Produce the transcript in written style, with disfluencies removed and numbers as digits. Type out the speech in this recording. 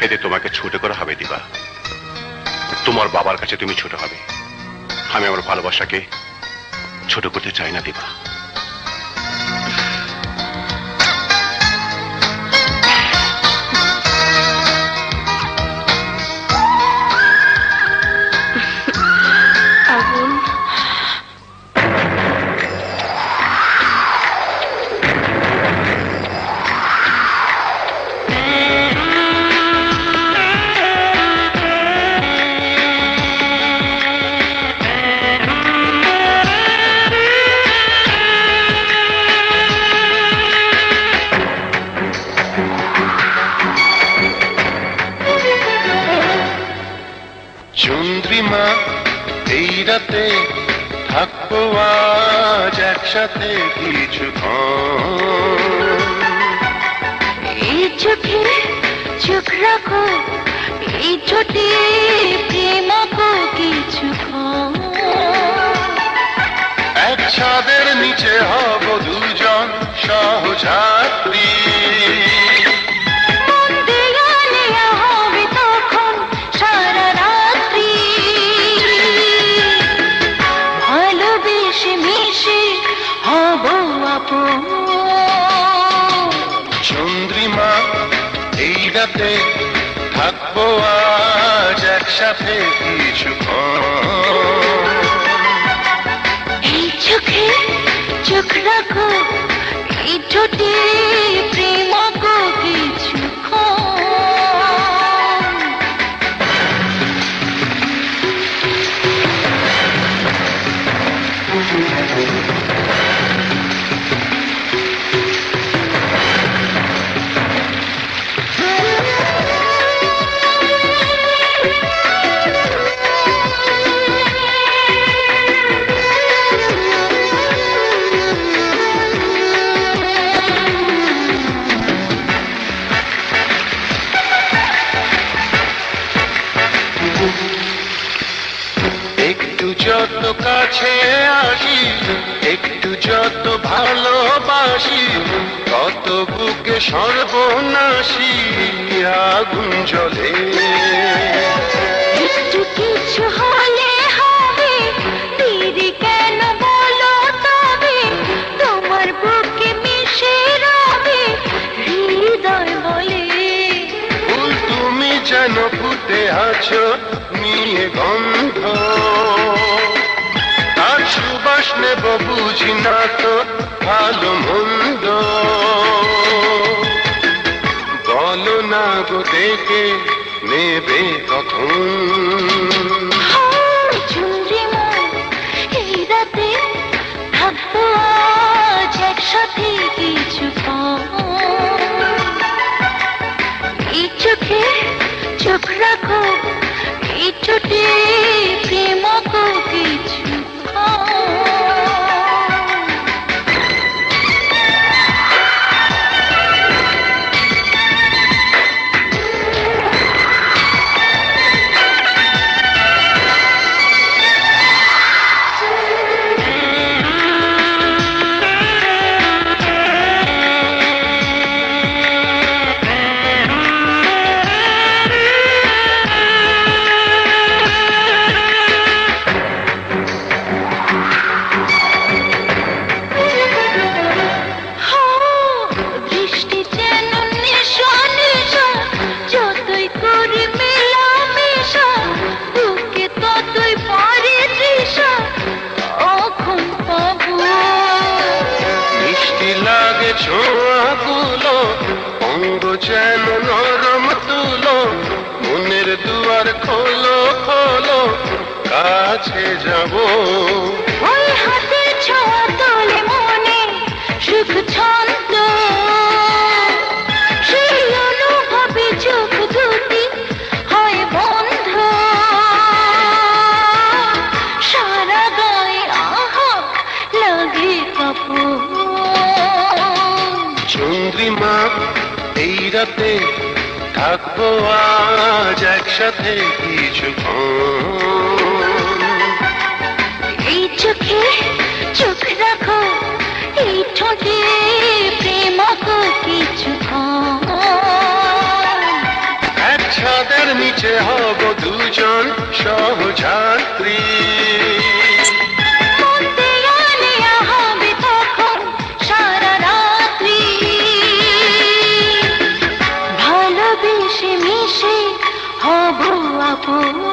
এতে তোমাকে ছোট করা হবে দিবা। তোমার বাবার কাছে তুমি ছোট হবে। আমি আমার ভালোবাসাকে ছোট করতে চাই না দিবা। চন্দ্রিমা এই রাতে থাকবো আজ একসাথে কিছুক্ষণ। এই চোখে চোখ রাখো, এই ঠোঁটে প্রেম আঁকো কিছুক্ষণ। এক ছাদের নিচে হব দুজন সহযাত্রী। চন্দ্রিমা এই রাতে থাকবো আজ একসাথে কিছুক্ষণ। এই চোখে চোখ রাখো, এই ঠোঁটে প্রেম আঁকো কিছুক্ষণ। একটু যত কাছে আসি, একটু যত ভালোবাসি, কত বুকে সর্বনাশী আগুন জ্বলে। একটু কিছু হলে হবে, দেরি কেন বলো তবে, তোমার বুকে মিশে রবে হৃদয় বলে। ফুল তুমি যেন ফুটে আছো নিয়ে গন্ধ, আর সুবাস নেব বুঝি না তো ভালো মন্দ। বলো না গো দেখে নেবে কখন। চন্দ্রিমা এই রাতে থাকবো আজ একসাথে কিছুক্ষণ। এই চোখে চোখ রাখো, এই ঠোঁটে প্রেম আঁকো কিছুক্ষণ। ছোঁয়াগুলো অঙ্গ যেন নরম তুলো, মনের দুয়ার খোলো খোলো কাছে যাব। ওই হাতের ছোঁয়া তোলে মনে সুখ ছন্দ, সেই অনুভবে চোখ দুটি হয় বন্ধ। সারা গায়ে আহা লাগে কাপড়। চন্দ্রিমা এই রাতে থাকবো আজ একসাথে কিছুক্ষণ। এই চোখে চোখ রাখো, এই ঠোঁটে প্রেম আঁকো কিছুক্ষণ। নিচে হব দুজন সহযাত্রী। মন দেয়ালে হবে তখন সারা রাত্রি, ভালোবেসে মিশে হব আপন।